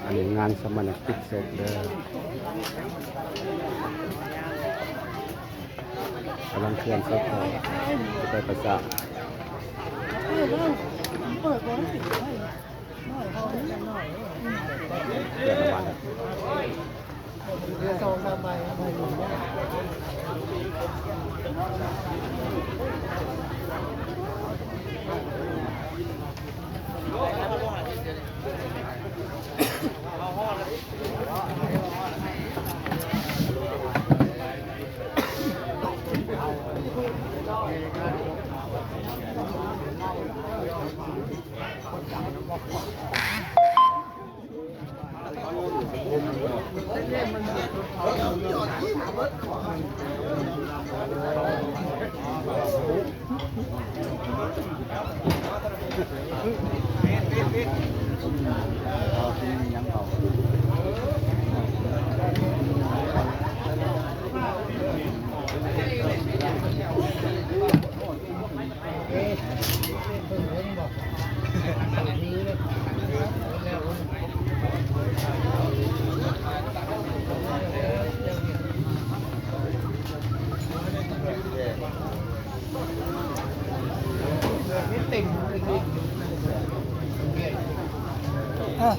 อันนี้งานสมณกิจศพเด้อกำลังเคลื่อนศพเขาจะไปประสาทเปิดบอลสิเกิดอะไรสองสามใบ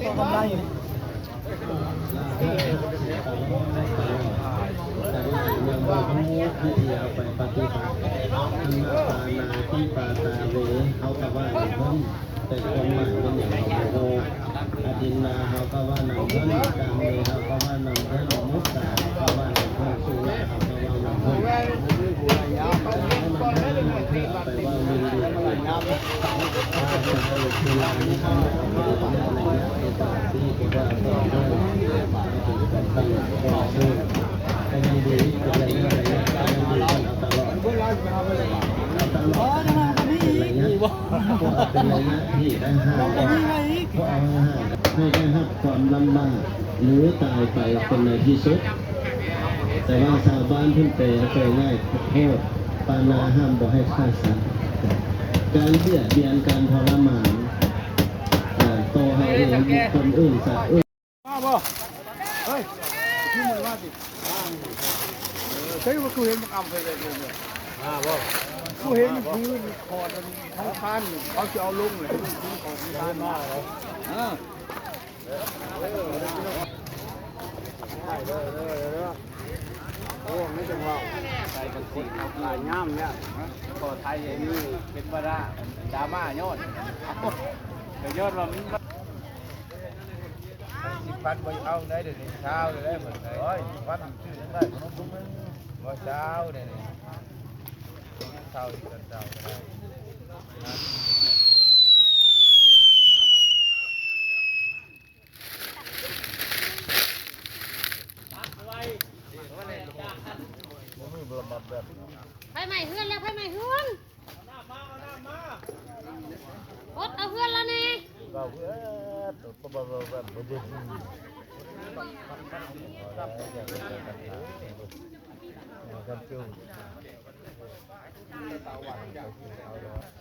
ตัวกำไรยังว่าพระมุขที่เอาไปปฏิบัติธรรมปานาที่ปาตาเวเขาก็ว่าเพิ่มแต่ความหมายเป็นอย่างเขาโออดินนาเขาก็ว่านำเพิ่มกามเมเขาก็ว่านำเพิ่มมุตตาเขาว่านำเพิ่มสุราเขาก็ว่านำเพิ่มไปว่ามีดีถ้าจะให้สุรานี่เขาเป็นอะไรที่ว่าต้องเพิ่มถึงการตั้งความเชื่อให้ดีเป็นอะไรเอาตลอดเป็นระยะเป็นระยะที่ได้ห้าเพราะเอาห้าให้ได้รับความลำบากหรือตายไปเป็นในที่สุดแต่ว่าชาวบ้านทุ่นเปย์เคยง่ายโทษปานาห้ามบอกให้ฆ่าสัตว์การเบียดเบียนการทรมานโตให้เองคนอื่นสัตว์อื่นเฮ้ยที่มือว่าสิใช่ว่ากูเห็นมันอ่ำไปเลยเนี่ยกูเห็นคือคอมันท้องพันเขาจะเอาลงเลยคือของทานมากเลยโอ้ไม่จังหวะใส่กันสีหลายย่ำเนี่ยก็ไทยอย่างนี้เป็นวาระดราม่ายอดเดี๋ยวยอดว่า10,000ไปเอาได้เดี๋ยวนี้เช้าเลยได้เหมือนกัน10,000ชื่อยังได้ขนมตุ้งนึงว่าเช้าเนี่ยเช้าที่กันเช้าได้ไฟใหม่เฮือนแล้วไฟใหม่เฮือนรถเอาเฮือนแล้วนี่กัน